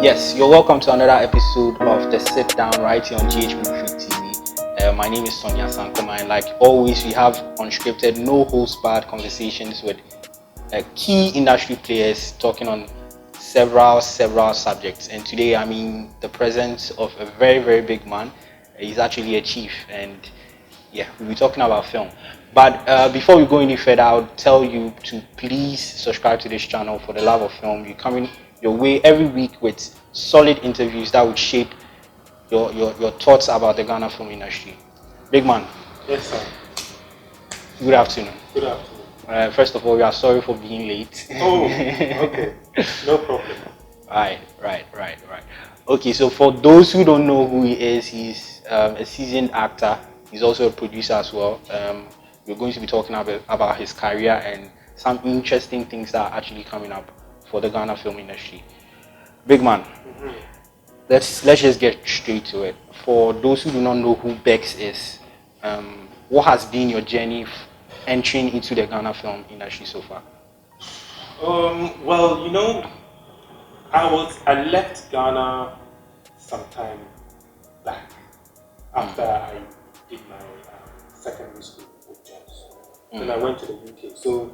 Yes, you're welcome to another episode of The Sit Down right here on GHB Free TV. My name is Sonia Sankoma, and like always, we have unscripted, no holds barred conversations with key industry players talking on several subjects. And today I'm in the presence of a very big man. He's actually a chief, and yeah, we'll be talking about film. But before we go any further, I'll tell you to please subscribe to this channel for the love of film. You're coming your way every week with solid interviews that would shape your thoughts about the Ghana film industry. Big man. Yes, sir. Good afternoon. Good afternoon. First of all, we are sorry for being late. Oh, okay. No problem. Right. Okay, so for those who don't know who he is, he's a seasoned actor. He's also a producer as well. We're going to be talking about his career and some interesting things that are actually coming up for the Ghana film industry. Big man, let's just get straight to it. For those who do not know who Bexs is, what has been your journey entering into the Ghana film industry so far? Well, I left Ghana sometime back after I did my secondary school with Jones. And I went to the UK. So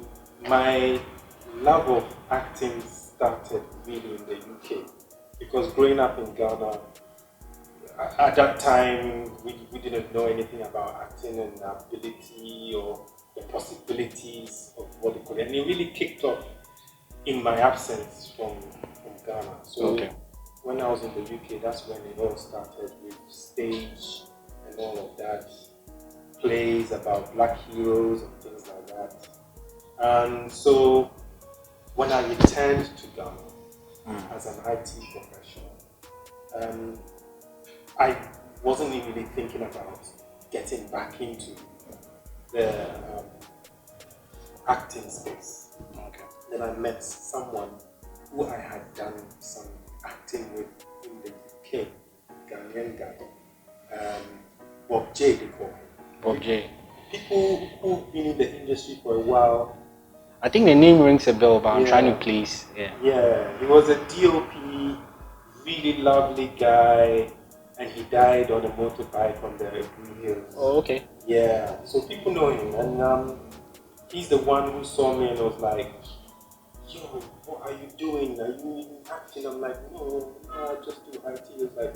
my love of acting started really in the UK, because growing up in Ghana, at that time we didn't know anything about acting and ability or the possibilities of what they call it. And it really kicked off in my absence from Ghana. So when I was in the UK, that's when it all started, with stage and all of that, plays about black heroes and things like that. And so when I returned to Ghana as an IT professional, I wasn't really thinking about getting back into the acting space. Then I met someone who I had done some acting with in the UK, Ghanaian guy, Bob J, they call him. Bob J. People who've been in the industry for a while. I think the name rings a bell, but I'm trying to place. Yeah, he was a DOP, really lovely guy, and he died on a motorbike on the Green Hills. Oh, okay. Yeah, so people know him, and he's the one who saw me and was like, "Yo, what are you doing? Are you in acting?" I'm like, no, I just do IT. He was like,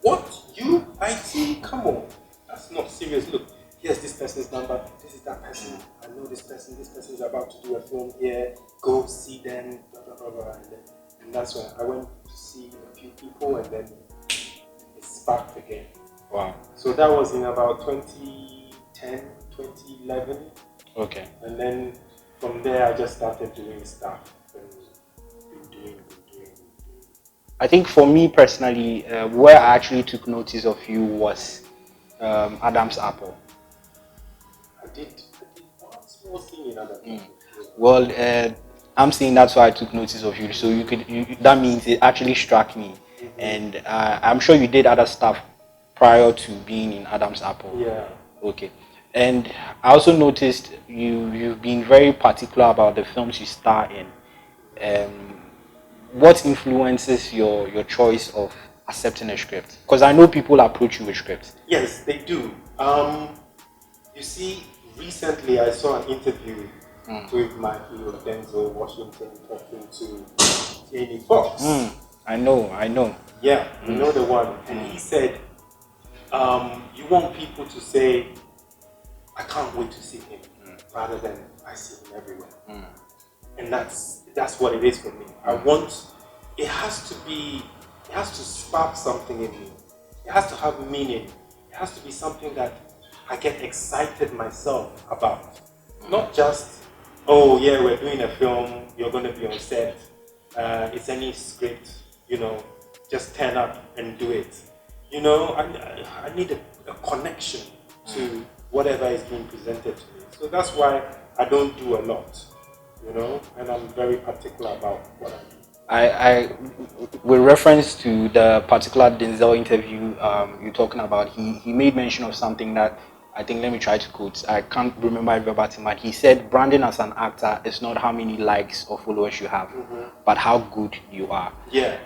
"What? You? IT? Come on, that's not serious. Look, here's this person's number, this is that person, I know this person is about to do a film here, go see them, blah, blah, blah, blah." And that's when I went to see a few people, and then it sparked again. Wow. So that was in about 2010, 2011. Okay. And then from there, I just started doing stuff and been doing. I think for me personally, where I actually took notice of you was Adam's Apple. I did one small thing in Adam's Apple. Well, I'm saying that's why I took notice of you. So that means it actually struck me, and I'm sure you did other stuff prior to being in Adam's Apple. Yeah. Okay. And I also noticed you've been very particular about the films you star in. What influences your choice of accepting a script? Because I know people approach you with scripts. Yes, they do. You see, recently I saw an interview with my hero Denzel Washington talking to Jamie Foxx. I know. Yeah, you know the one. And he said, you want people to say, "I can't wait to see him," rather than "I see him everywhere." And that's what it is for me. It has to spark something in me. It has to have meaning. It has to be something that I get excited myself about. Not just, "Oh yeah, we're doing a film, you're going to be on set, it's any script, just turn up and do it." I need a connection to whatever is being presented to me. So that's why I don't do a lot, and I'm very particular about what I do. With reference to the particular Denzel interview you're talking about, he made mention of something that I think, let me try to quote, I can't remember it verbatim, but he said branding as an actor is not how many likes or followers you have, but how good you are. Yeah.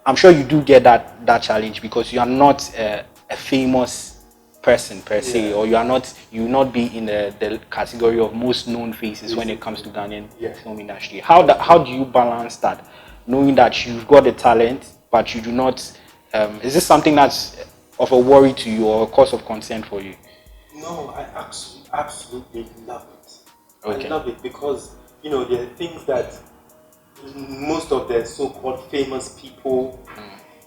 I'm sure you do get that challenge because you are not a famous person per se, or you will not be in the category of most known faces when it comes to Ghanaian film industry. How do you balance that, knowing that you've got the talent but you do not? Is this something that's of a worry to you or a cause of concern for you? No, I absolutely love it. Okay. I love it because there are things that most of the so-called famous people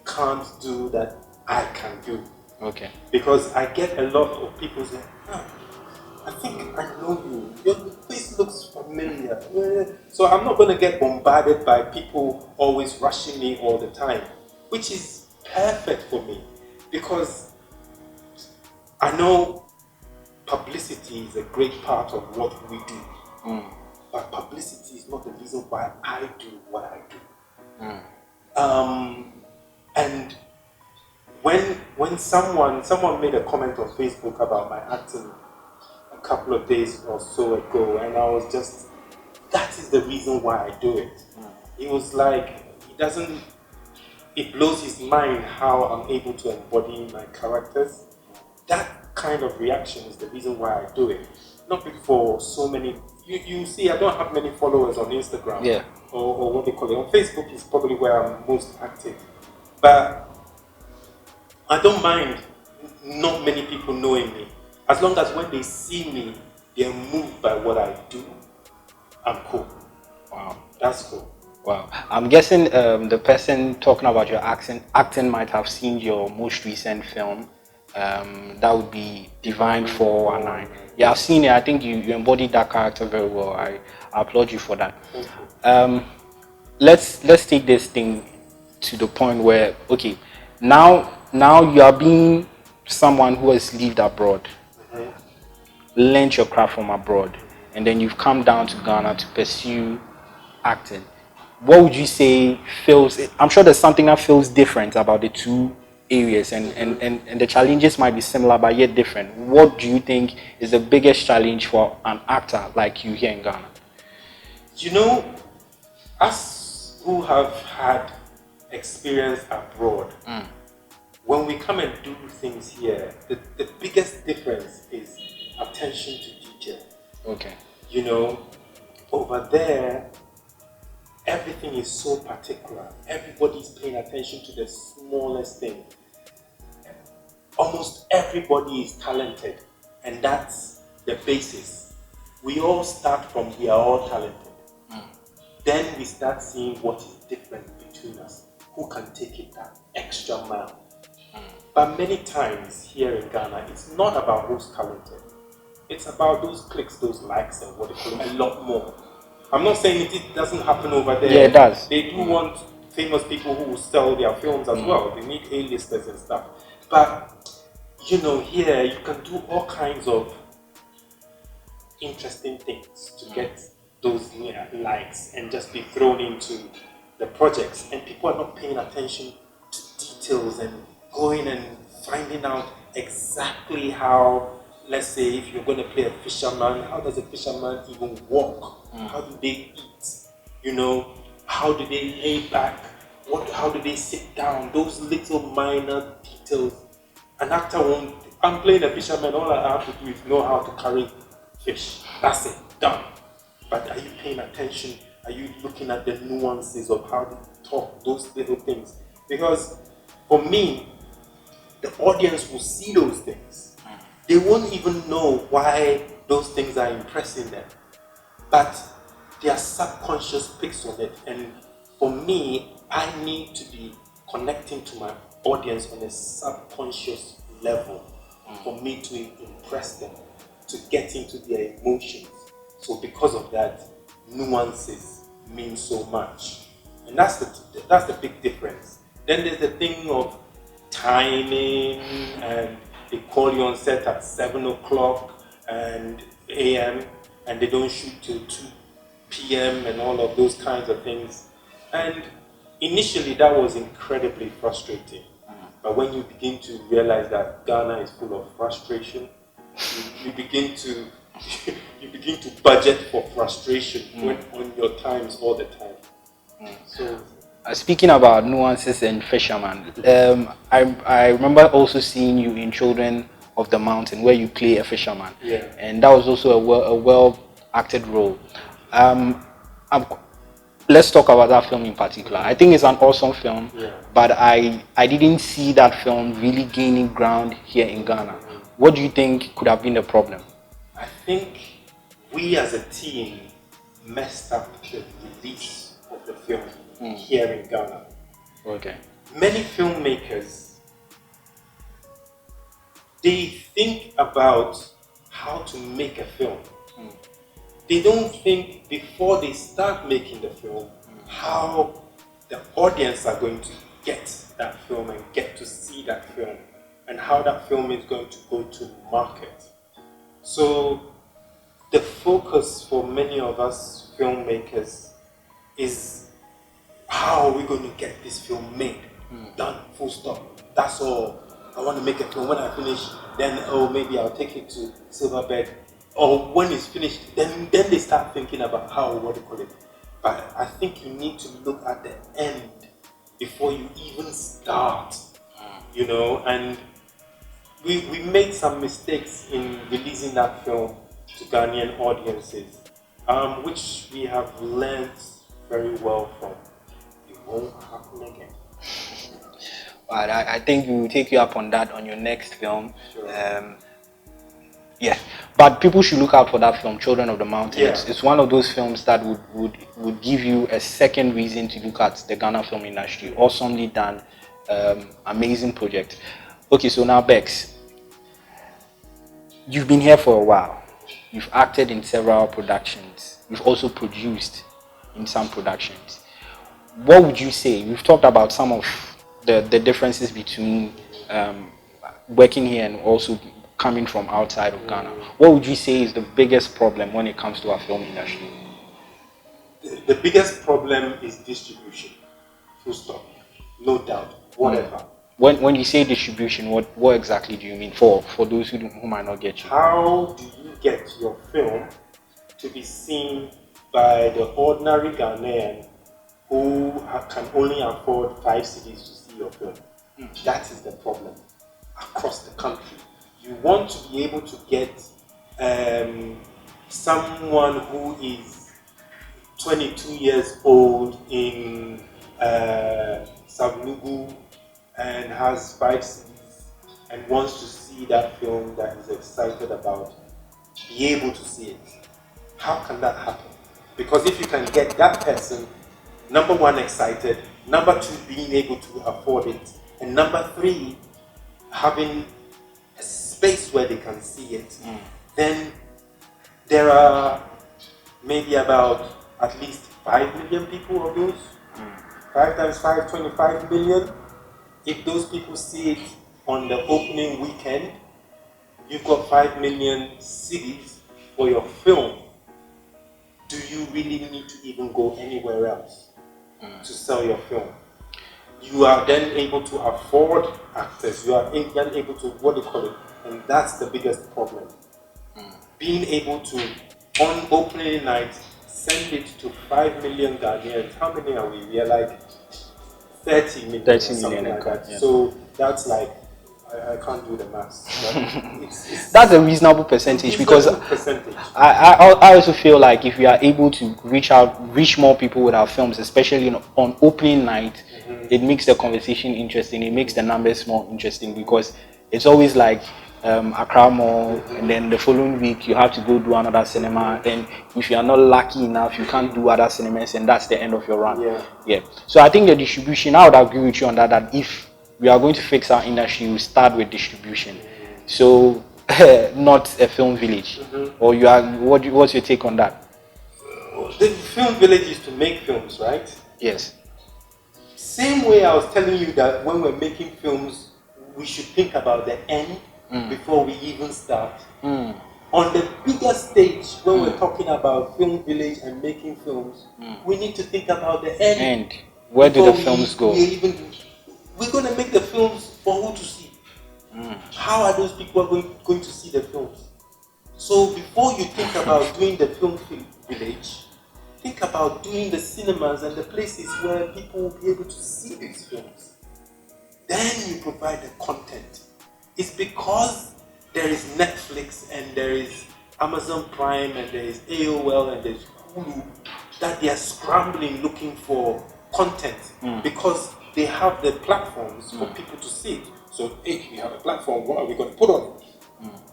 can't do that I can do. Okay. Because I get a lot of people saying, I think I know you. Your face looks familiar. So I'm not going to get bombarded by people always rushing me all the time, which is perfect for me because I know publicity is a great part of what we do. But publicity is not the reason why I do what I do. And when someone made a comment on Facebook about my acting a couple of days or so ago, and I was just, that is the reason why I do it. It was like, it blows his mind how I'm able to embody my characters. That kind of reaction is the reason why I do it. Not for so many. You see, I don't have many followers on Instagram. Yeah. Or what they call it. On Facebook is probably where I'm most active. But I don't mind not many people knowing me. As long as when they see me, they're moved by what I do, I'm cool. Wow. That's cool. Wow. I'm guessing the person talking about your acting might have seen your most recent film. That would be Divine 419. Yeah, I've seen it. I think you embodied that character very well. I applaud you for that. Let's take this thing to the point where, okay, now you are being someone who has lived abroad, learned your craft from abroad, and then you've come down to Ghana to pursue acting. What would you say feels? I'm sure there's something that feels different about the two areas, and the challenges might be similar but yet different. What do you think is the biggest challenge for an actor like you here in Ghana? Us who have had experience abroad, when we come and do things here, the biggest difference is attention to detail. Okay. Over there, everything is so particular. Everybody's paying attention to the smallest thing. Almost everybody is talented, and that's the basis. We all start from we are all talented. Then we start seeing what is different between us. Who can take it that extra mile? But many times here in Ghana, it's not about who's talented. It's about those clicks, those likes, and what they call a lot more. I'm not saying it doesn't happen over there. Yeah, it does. They do want famous people who will sell their films as well. They need A-listers and stuff. But, here you can do all kinds of interesting things to get those likes and just be thrown into the projects. And people are not paying attention to details and going and finding out exactly how, let's say, if you're going to play a fisherman, how does a fisherman even walk? How do they eat? How do they lay back? How do they sit down? Those little minor details. An actor won't. I'm playing a fisherman, all I have to do is know how to carry fish. That's it, done. But are you paying attention? Are you looking at the nuances of how they talk, those little things? Because for me, the audience will see those things. They won't even know why those things are impressing them. But their subconscious picks on it. And for me, I need to be connecting to my audience on a subconscious level for me to impress them, to get into their emotions. So because of that, nuances mean so much. And that's the big difference. Then there's the thing of timing, and they call you on set at 7 o'clock and a.m. and they don't shoot till 2 p.m. and all of those kinds of things. And initially that was incredibly frustrating. But when you begin to realize that Ghana is full of frustration, you begin to budget for frustration on your times all the time. So Speaking about nuances and fisherman, I remember also seeing you in Children of the Mountain where you play a fisherman, Yeah. and that was also a well acted role. Um, I'm, let's talk about that film in particular. I think it's an awesome film, Yeah. but I didn't see that film really gaining ground here in Ghana. What do you think could have been the problem? I think we as a team messed up the release of the film here in Ghana. Okay. Many filmmakers, they think about how to make a film. They don't think before they start making the film how the audience are going to get that film and get to see that film and how that film is going to go to market. So the focus for many of us filmmakers is how are we going to get this film made? Done, full stop. That's all. I want to make a film. When I finish, then maybe I'll take it to Silverbed. Or when it's finished, then they start thinking about what to call it. But I think you need to look at the end before you even start. And we made some mistakes in releasing that film to Ghanaian audiences, which we have learned very well from. It won't happen again. But I think we will take you up on that on your next film. Sure. Yeah, but people should look out for that film, Children of the Mountain. Yeah. It's one of those films that would give you a second reason to look at the Ghana film industry. Awesomely done, amazing project. Okay, so now Bexs, you've been here for a while. You've acted in several productions. You've also produced in some productions. What would you say? We've talked about some of the differences between working here and also coming from outside of Ghana. What would you say is the biggest problem when it comes to our film industry? The biggest problem is distribution. Full stop. No doubt. Whatever. When you say distribution, what exactly do you mean for those who might not get you? How do you get your film to be seen by the ordinary Ghanaian who can only afford 5 CDs to see your film? That is the problem across the country. You want to be able to get someone who is 22 years old in Savlugu and has 5 CDs and wants to see that film that he's excited about, be able to see it. How can that happen? Because if you can get that person, number one, excited, number two, being able to afford it, and number three, having a space where they can see it, then there are maybe about at least 5 million people of those. 5 times 5, 25 million. If those people see it on the opening weekend, you've got 5 million cities for your film. Do you really need to even go anywhere else to sell your film? You are then able to afford actors. You are then able to, and that's the biggest problem. Being able to, on opening night, send it to 5 million Ghanaians. How many are we? We are like 30 million. 30 million, like that. Yeah. So that's like, I can't do the maths. It's That's a reasonable percentage because percentage. I also feel like if we are able to reach more people with our films, especially on opening night, it makes the conversation interesting. It makes the numbers more interesting because it's always like Accra Mall, and then the following week you have to go do another cinema. And if you are not lucky enough, you can't do other cinemas, and that's the end of your run. Yeah. So I think the distribution, I would agree with you on that. That if we are going to fix our industry, we start with distribution. So not a film village. Or you are what's your take on that? The film village is to make films, right? Yes. Same way I was telling you that when we're making films, we should think about the end before we even start. On the bigger stage, when we're talking about film village and making films, we need to think about the end. Where do the films go? We're going to make the films for who to see. How are those people going to see the films? So before you think about doing the film village, think about doing the cinemas and the places where people will be able to see these films. Then you provide the content. It's because there is Netflix and there is Amazon Prime and there is AOL and there's Hulu that they are scrambling looking for content because they have the platforms for people to see it. So if you have a platform, what are we going to put on it?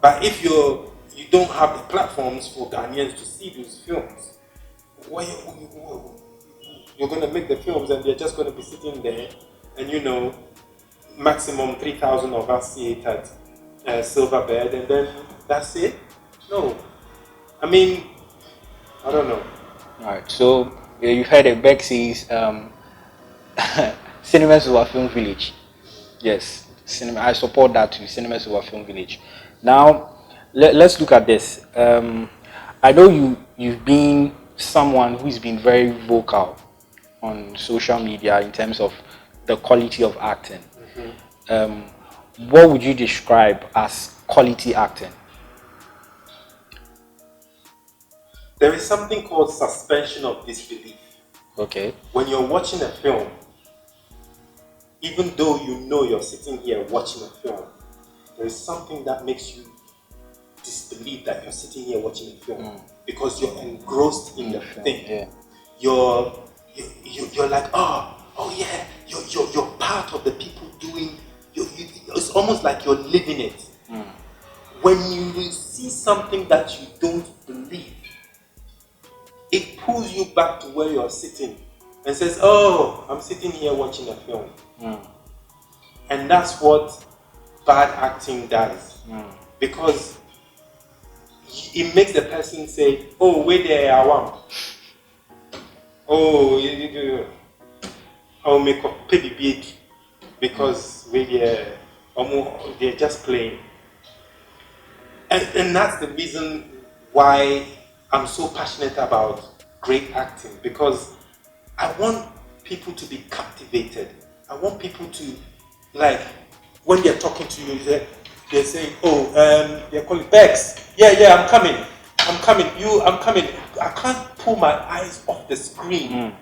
But if you don't have the platforms for Ghanaians to see those films, you're going to make the films and they're just going to be sitting there and maximum 3,000 of us see it at Silverbed and then that's it? No. I mean, I don't know. Alright, so you heard it, Bexs Cinemas over Film Village. Yes, cinema. I support that too. Cinemas over Film Village. Now, let's look at this. I know you've been someone who's been very vocal on social media in terms of the quality of acting. What would you describe as quality acting? There is something called suspension of disbelief. Okay. When you're watching a film, even though you know you're sitting here watching a film, there is something that makes you disbelieve that you're sitting here watching a film because you're engrossed in the thing. Yeah. You're like, oh yeah, you're part of the people doing. It's almost like you're living it. When you see something that you don't believe, it pulls you back to where you're sitting and says, oh, I'm sitting here watching a film. And that's what bad acting does. Because it makes the person say, oh, wait there, I want. Oh, I'll make a baby beat because they're just playing. And that's the reason why I'm so passionate about great acting, because I want people to be captivated. I want people to, like, when they're talking to you, they're saying, oh, they're calling Bexs. Yeah, I'm coming. I'm coming. I can't pull my eyes off the screen.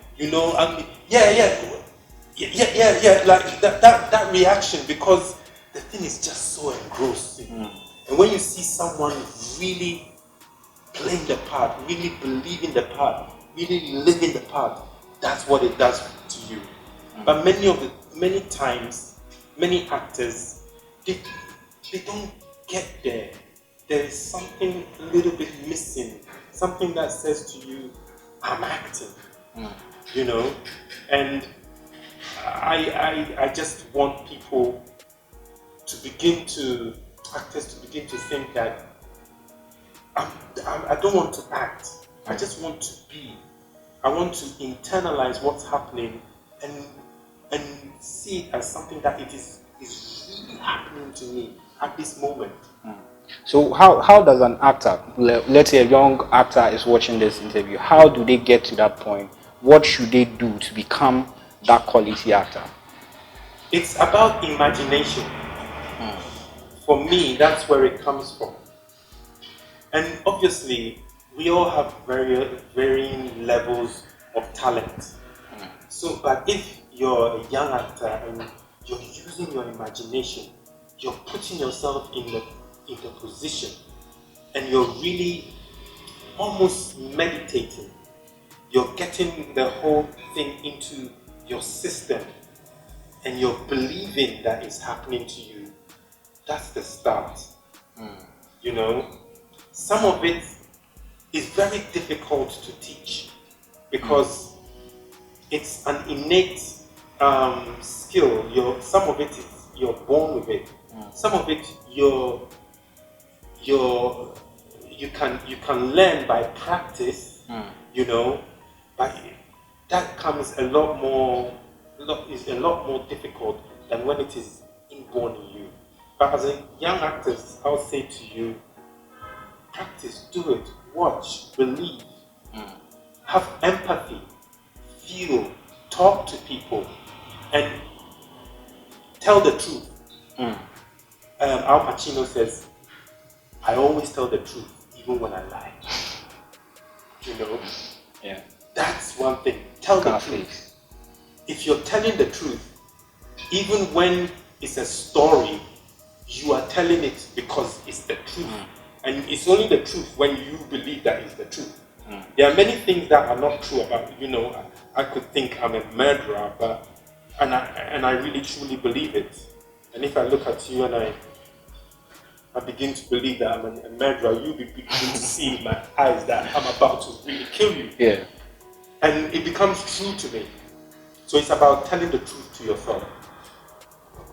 Like that reaction, because the thing is just so engrossing. And when you see someone really playing the part, really believing the part, really living the part, that's what it does to you. But many times, many actors, they don't get there. There is something a little bit missing, something that says to you, I'm acting, and I just want actors to begin to think that I don't want to act, I just want to be. I want to internalize what's happening and see it as something that it is really happening to me at this moment. So how does an actor, let's say a young actor is watching this interview, how do they get to that point? What should they do to become that quality actor? It's about imagination. For me, that's where it comes from. And obviously, we all have varying levels of talent. So, but if you're a young actor and you're using your imagination, you're putting yourself in the position, and you're really almost meditating. You're getting the whole thing into your system, and you're believing that it's happening to you. That's the start. Some of it is very difficult to teach because it's an innate skill. Some of it is you're born with it. Some of it you can learn by practice. But that comes is a lot more difficult than when it is inborn in you. But as a young actor, I'll say to you, practice, do it, watch, believe, have empathy, feel, talk to people, and tell the truth. Al Pacino says, I always tell the truth, even when I lie. Yeah. That's one thing. Tell the truth. If you're telling the truth, even when it's a story, you are telling it because it's the truth. And it's only the truth when you believe that it's the truth. There are many things that are not true about, I could think I'm a murderer, but and I really truly believe it. And if I look at you and I begin to believe that I'm a murderer, you begin to see in my eyes that I'm about to really kill you. Yeah. And it becomes true to me. So it's about telling the truth to yourself.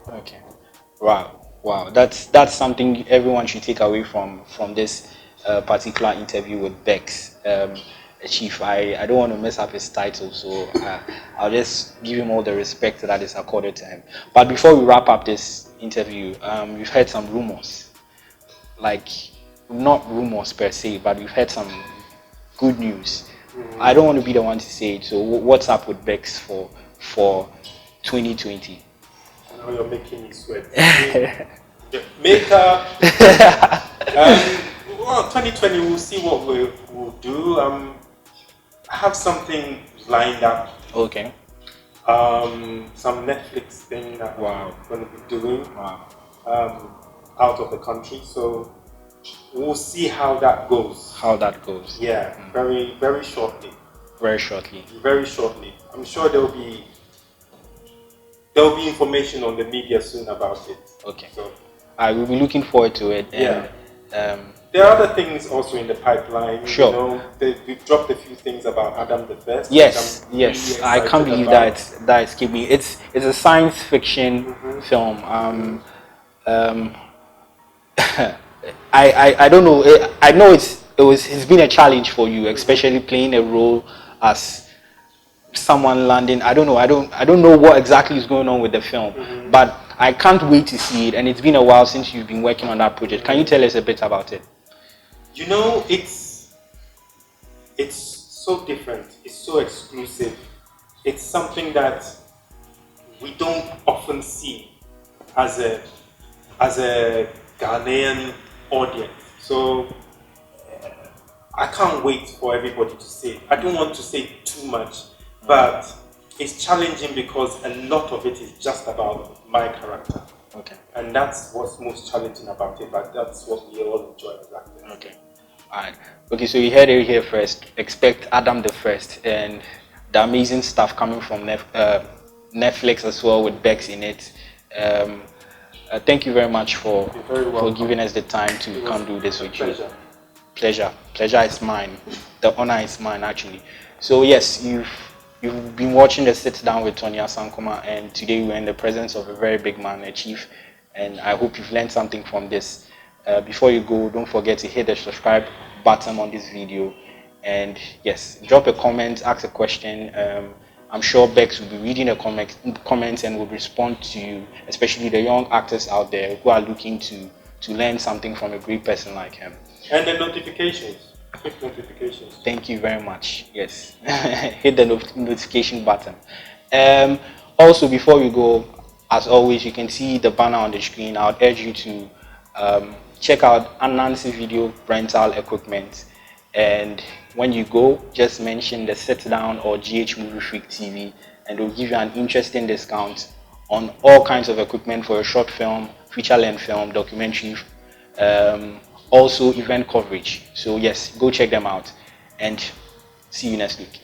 Okay. Wow. That's something everyone should take away from this particular interview with Bexs. Chief, I don't want to mess up his title, so I'll just give him all the respect that is accorded to him. But before we wrap up this interview, we've heard some rumors, like not rumors per se, but we've heard some good news. I don't want to be the one to say it. So what's up with Bexs for 2020? Now you're making me sweat. Makeup. 2020, we'll see what we'll do. I have something lined up. Okay. Some Netflix thing that I'm going to be doing. Out of the country. So we'll see how that goes. Yeah, very, very shortly. Very shortly. Very shortly. I'm sure there'll be information on the media soon about it. Okay. So I will be looking forward to it. And, there are other things also in the pipeline. Sure. We've dropped a few things about Adam the First. Yes. Really I can't believe that escaped me. It's a science fiction film. I don't know. I know it's been a challenge for you, especially playing a role as someone landing. I don't know what exactly is going on with the film, but I can't wait to see it. And it's been a while since you've been working on that project. Can you tell us a bit about it? It's so different. It's so exclusive. It's something that we don't often see as a Ghanaian audience. So I can't wait for everybody to see it. I don't want to say too much, but it's challenging because a lot of it is just about my character. Okay. And that's what's most challenging about it, but that's what we all enjoy as actors. Okay. Alright. Okay, so you heard it here first. Expect Adam the First and the amazing stuff coming from Netflix as well with Bexs in it. Thank you very much for giving us the time to come do this with you. Pleasure is mine. The honor is mine, actually. So yes, you've been watching the Sit Down with Tonya Sankoma, and today we're in the presence of a very big man, a chief, and I hope you've learned something from this. Before you go, don't forget to hit the subscribe button on this video, and yes, drop a comment, ask a question. I'm sure Bexs will be reading the comments and will respond to you, especially the young actors out there who are looking to learn something from a great person like him. And the notifications. Quick notifications. Thank you very much. Yes. Hit the notification button. Also, before we go, as always, you can see the banner on the screen. I would urge you to check out Anansi Video Rental Equipment. And when you go, just mention the Sit Down or GH Movie Freak TV, and they'll give you an interesting discount on all kinds of equipment for a short film, feature-length film, documentary, also event coverage. So yes, go check them out and see you next week.